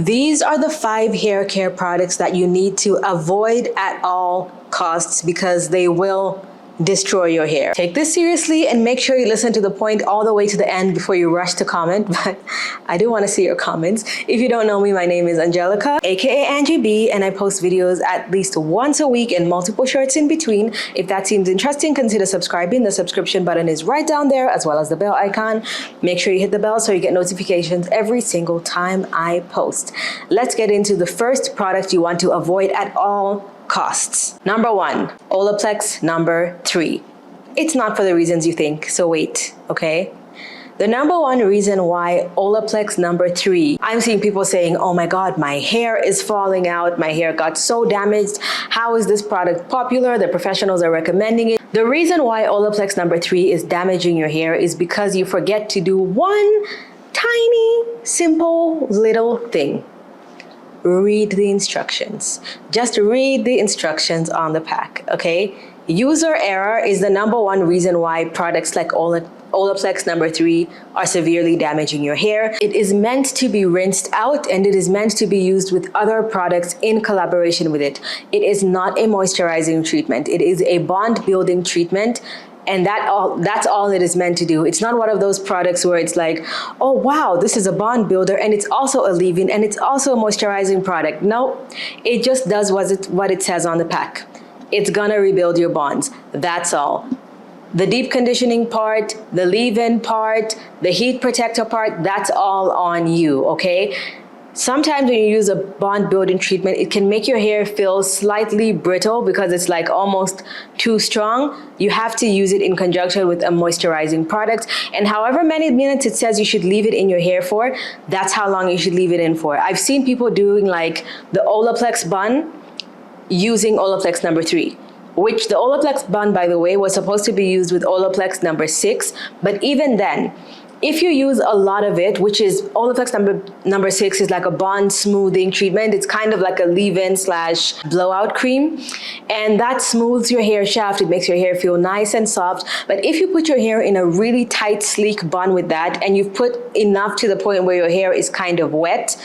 These are the 5 hair care products that you need to avoid at all costs because they will destroy your hair. Take this seriously and make sure you listen to the point all the way to the end before you rush to comment, but I do want to see your comments. If you don't know me, my name is Angelica, aka Angie B, and I post videos at least once a week and multiple shorts in between. If that seems interesting, consider subscribing. The subscription button is right down there, as well as the bell icon. Make sure you hit the bell so you get notifications every single time I post. Let's get into the first product you want to avoid at all costs. Number 1, Olaplex number 3. It's not for the reasons you think, so wait, okay? The number 1 reason why Olaplex number 3, I'm seeing people saying, oh my God, my hair is falling out, my hair got so damaged. How is this product popular? The professionals are recommending it. The reason why Olaplex number 3 is damaging your hair is because you forget to do one tiny, simple little thing. Read the instructions. Just read the instructions on the pack, okay? User error is the number 1 reason why products like Olaplex number 3 are severely damaging your hair. It is meant to be rinsed out and it is meant to be used with other products in collaboration with it. It is not a moisturizing treatment. It is a bond building treatment. And that's all it is meant to do. It's not one of those products where it's like, oh wow, this is a bond builder and it's also a leave-in and it's also a moisturizing product. No, it just does what it says on the pack. It's gonna rebuild your bonds, that's all. The deep conditioning part, the leave-in part, the heat protector part, that's all on you, okay? Sometimes when you use a bond building treatment, it can make your hair feel slightly brittle because it's like almost too strong. You have to use it in conjunction with a moisturizing product. And however many minutes it says you should leave it in your hair for, that's how long you should leave it in for. I've seen people doing like the Olaplex bun using Olaplex number 3. Which the Olaplex bun, by the way, was supposed to be used with Olaplex number 6. But even then, if you use a lot of it, which is Olaplex number 6 is like a bond smoothing treatment. It's kind of like a leave-in / blowout cream. And that smooths your hair shaft. It makes your hair feel nice and soft. But if you put your hair in a really tight, sleek bun with that, and you've put enough to the point where your hair is kind of wet,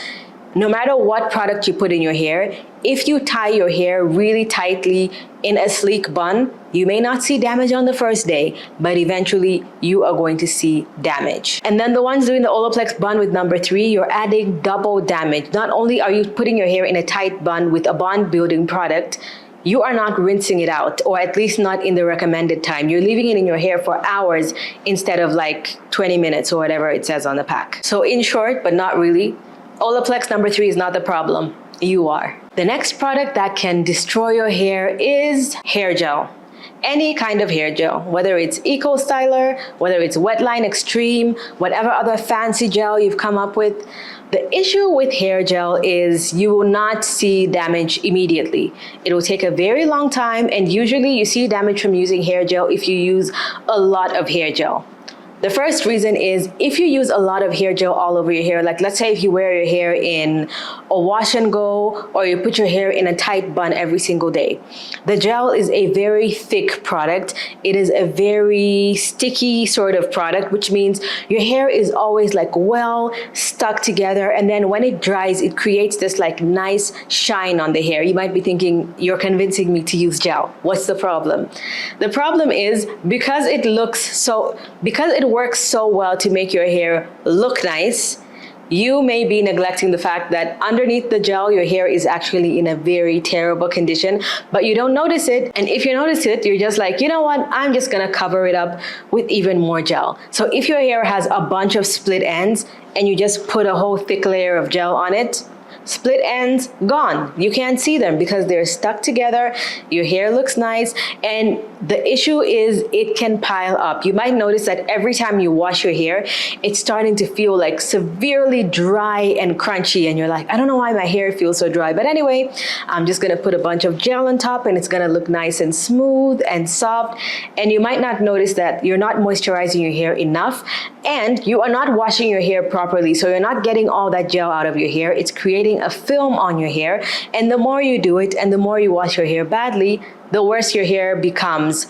no matter what product you put in your hair, if you tie your hair really tightly in a sleek bun, you may not see damage on the first day, but eventually you are going to see damage. And then the ones doing the Olaplex bun with number 3, you're adding double damage. Not only are you putting your hair in a tight bun with a bond building product, you are not rinsing it out, or at least not in the recommended time. You're leaving it in your hair for hours instead of like 20 minutes or whatever it says on the pack. So in short, but not really, Olaplex number 3 is not the problem. You are. The next product that can destroy your hair is hair gel. Any kind of hair gel, whether it's Eco Styler, whether it's Wetline Extreme, whatever other fancy gel you've come up with. The issue with hair gel is you will not see damage immediately. It will take a very long time, and usually you see damage from using hair gel if you use a lot of hair gel. The first reason is if you use a lot of hair gel all over your hair, like let's say if you wear your hair in a wash and go, or you put your hair in a tight bun every single day. The gel is a very thick product. It is a very sticky sort of product, which means your hair is always like well stuck together. And then when it dries, it creates this like nice shine on the hair. You might be thinking, you're convincing me to use gel. What's the problem? The problem is because it works so well to make your hair look nice, you may be neglecting the fact that underneath the gel, your hair is actually in a very terrible condition, but you don't notice it. And if you notice it, you're just like, you know what? I'm just gonna cover it up with even more gel. So if your hair has a bunch of split ends and you just put a whole thick layer of gel on it, split ends gone. You can't see them because they're stuck together. Your hair looks nice, and the issue is it can pile up. You might notice that every time you wash your hair, it's starting to feel like severely dry and crunchy, and you're like, I don't know why my hair feels so dry, but anyway, I'm just gonna put a bunch of gel on top and it's gonna look nice and smooth and soft. And you might not notice that you're not moisturizing your hair enough, and you are not washing your hair properly, so you're not getting all that gel out of your hair. It's creating a film on your hair, and the more you do it and the more you wash your hair badly, the worse your hair becomes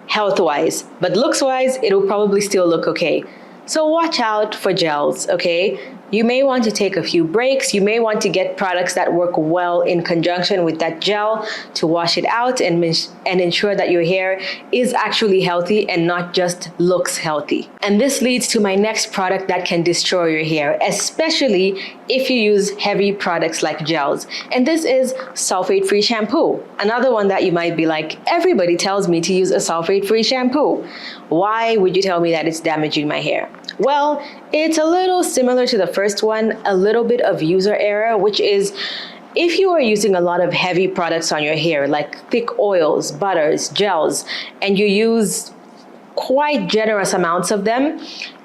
health-wise. But looks-wise, it will probably still look okay. So watch out for gels, okay? you may want to take a few breaks. You may want to get products that work well in conjunction with that gel to wash it out and ensure that your hair is actually healthy and not just looks healthy. And this leads to my next product that can destroy your hair, especially if you use heavy products like gels. And this is sulfate-free shampoo. Another one that you might be like, everybody tells me to use a sulfate-free shampoo. Why would you tell me that it's damaging my hair? Well, it's a little similar to the first one, a little bit of user error, which is if you are using a lot of heavy products on your hair, like thick oils, butters, gels, and you use quite generous amounts of them,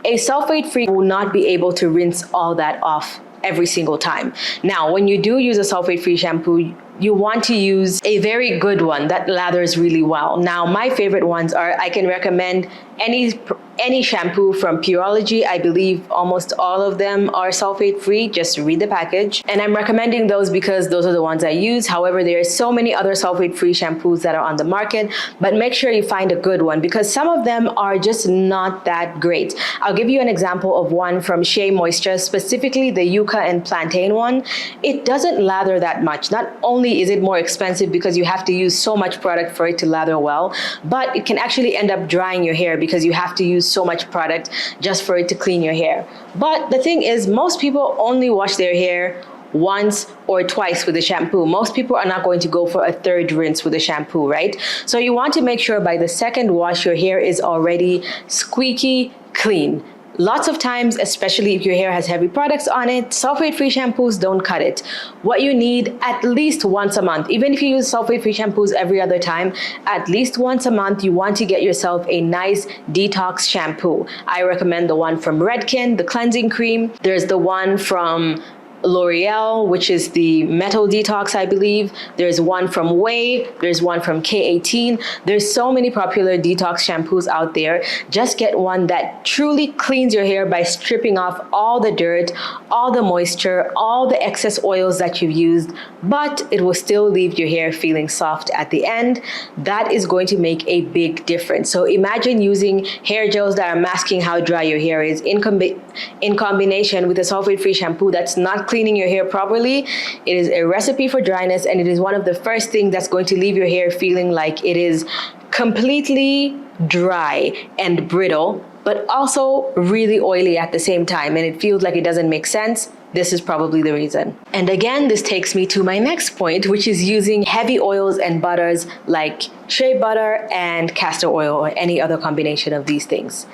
a sulfate-free will not be able to rinse all that off every single time. Now, when you do use a sulfate-free shampoo, you want to use a very good one that lathers really well. Now, my favorite ones are, I can recommend any shampoo from Pureology. I believe almost all of them are sulfate free. Just read the package. And I'm recommending those because those are the ones I use. However, there are so many other sulfate free shampoos that are on the market, but make sure you find a good one because some of them are just not that great. I'll give you an example of one from Shea Moisture, specifically the Yucca and Plantain one. It doesn't lather that much. Not only is it more expensive because you have to use so much product for it to lather well, but it can actually end up drying your hair because you have to use so much product just for it to clean your hair. But the thing is, most people only wash their hair once or twice with a shampoo. Most people are not going to go for a third rinse with a shampoo, right? So you want to make sure by the second wash, your hair is already squeaky clean. Lots of times, especially if your hair has heavy products on it, sulfate-free shampoos don't cut it. What you need at least once a month, even if you use sulfate-free shampoos every other time, at least once a month, you want to get yourself a nice detox shampoo. I recommend the one from Redken, the cleansing cream. There's the one from L'Oreal, which is the metal detox, I believe. There's one from Way. There's one from K18. There's so many popular detox shampoos out there. Just get one that truly cleans your hair by stripping off all the dirt, all the moisture, all the excess oils that you've used, but it will still leave your hair feeling soft at the end. That is going to make a big difference. So imagine using hair gels that are masking how dry your hair is in combination with a sulfate-free shampoo that's not cleaning your hair properly. It is a recipe for dryness, and it is one of the first things that's going to leave your hair feeling like it is completely dry and brittle, but also really oily at the same time, and it feels like it doesn't make sense. This is probably the reason. And again, this takes me to my next point, which is using heavy oils and butters like shea butter and castor oil or any other combination of these things.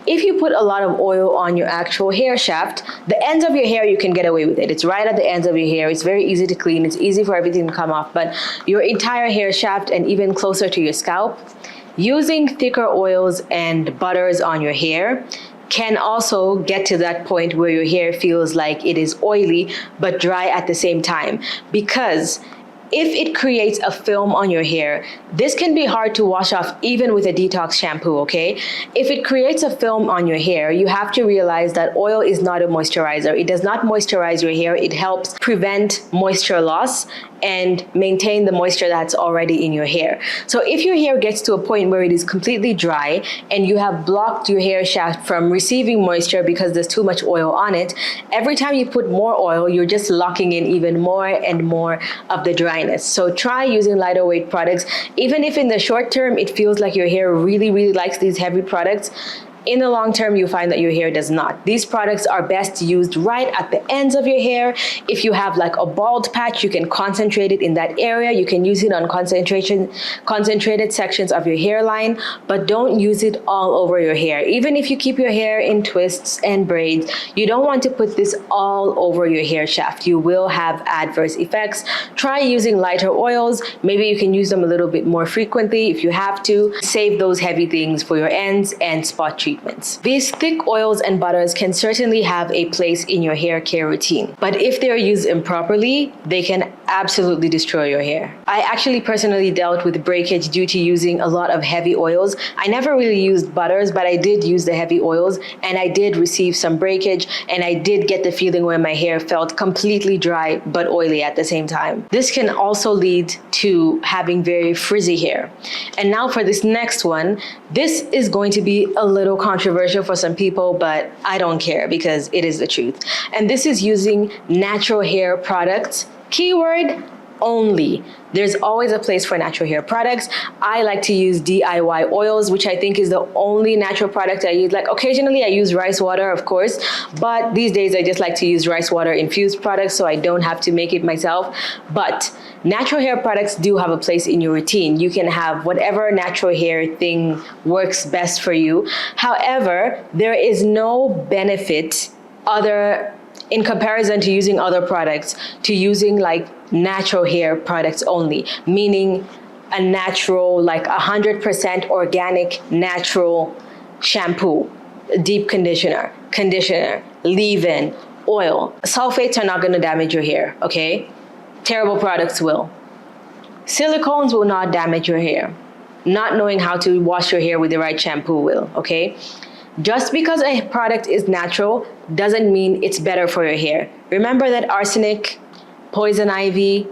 If you put a lot of oil on your actual hair shaft, the ends of your hair, you can get away with it. It's right at the ends of your hair. It's very easy to clean. It's easy for everything to come off, but your entire hair shaft and even closer to your scalp, using thicker oils and butters on your hair can also get to that point where your hair feels like it is oily but dry at the same time. Because if it creates a film on your hair, this can be hard to wash off even with a detox shampoo, okay? If it creates a film on your hair, you have to realize that oil is not a moisturizer. It does not moisturize your hair. It helps prevent moisture loss and maintain the moisture that's already in your hair. So if your hair gets to a point where it is completely dry and you have blocked your hair shaft from receiving moisture because there's too much oil on it, every time you put more oil, you're just locking in even more and more of the dryness. So try using lighter weight products. Even if in the short term, it feels like your hair really, really likes these heavy products, in the long term, you find that your hair does not. These products are best used right at the ends of your hair. If you have like a bald patch, you can concentrate it in that area. You can use it on concentrated sections of your hairline, but don't use it all over your hair. Even if you keep your hair in twists and braids, you don't want to put this all over your hair shaft. You will have adverse effects. Try using lighter oils. Maybe you can use them a little bit more frequently if you have to. Save those heavy things for your ends and spot treatments. These thick oils and butters can certainly have a place in your hair care routine, but if they're used improperly, they can absolutely destroy your hair. I actually personally dealt with breakage due to using a lot of heavy oils. I never really used butters, but I did use the heavy oils, and I did receive some breakage, and I did get the feeling where my hair felt completely dry but oily at the same time. This can also lead to having very frizzy hair. And now for this next one, this is going to be a little controversial for some people, but I don't care because it is the truth. And this is using natural hair products. Keyword only. There's always a place for natural hair products. I like to use DIY oils, which I think is the only natural product I use. Like occasionally I use rice water, of course, but these days I just like to use rice water infused products so I don't have to make it myself. But natural hair products do have a place in your routine. You can have whatever natural hair thing works best for you. However, there is no benefit in comparison to using other products, to using like natural hair products only, meaning a natural, like 100% organic natural shampoo, deep conditioner, leave-in, oil. Sulfates are not going to damage your hair, okay? Terrible products will. Silicones will not damage your hair. Not knowing how to wash your hair with the right shampoo will, okay? Just because a product is natural doesn't mean it's better for your hair. Remember that arsenic, poison ivy,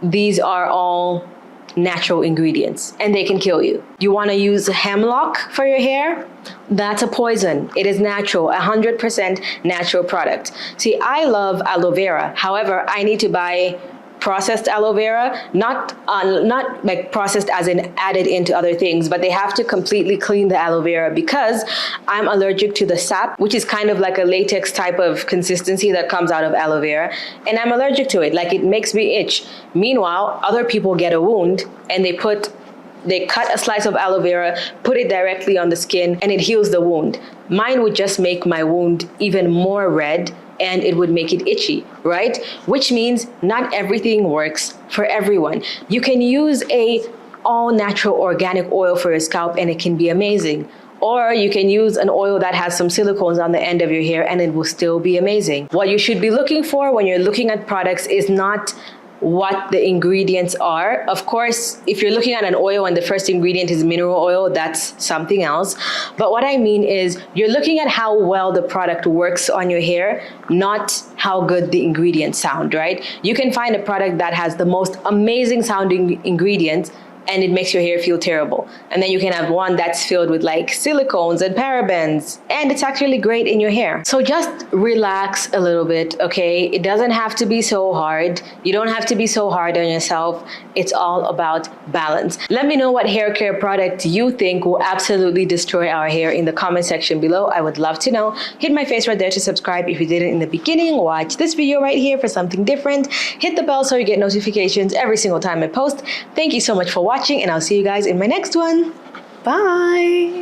these are all natural ingredients and they can kill you. You want to use hemlock for your hair? That's a poison. It is natural, 100% natural product. See, I love aloe vera. However, I need to buy processed aloe vera, not like processed as in added into other things, but they have to completely clean the aloe vera because I'm allergic to the sap, which is kind of like a latex type of consistency that comes out of aloe vera, and I'm allergic to it. Like it makes me itch. Meanwhile, other people get a wound and they cut a slice of aloe vera, put it directly on the skin, and it heals the wound. Mine would just make my wound even more red and it would make it itchy, right? Which means not everything works for everyone. You can use a all natural organic oil for your scalp and it can be amazing. Or you can use an oil that has some silicones on the end of your hair and it will still be amazing. What you should be looking for when you're looking at products is not what the ingredients are. Of course, if you're looking at an oil and the first ingredient is mineral oil, that's something else. But what I mean is you're looking at how well the product works on your hair, not how good the ingredients sound, right? You can find a product that has the most amazing sounding ingredients and it makes your hair feel terrible. And then you can have one that's filled with like silicones and parabens, and it's actually great in your hair. So just relax a little bit, okay? It doesn't have to be so hard. You don't have to be so hard on yourself. It's all about balance. Let me know what hair care product you think will absolutely destroy our hair in the comment section below. I would love to know. Hit my face right there to subscribe if you didn't in the beginning. Watch this video right here for something different. Hit the bell so you get notifications every single time I post. Thank you so much for watching, and I'll see you guys in my next one. Bye.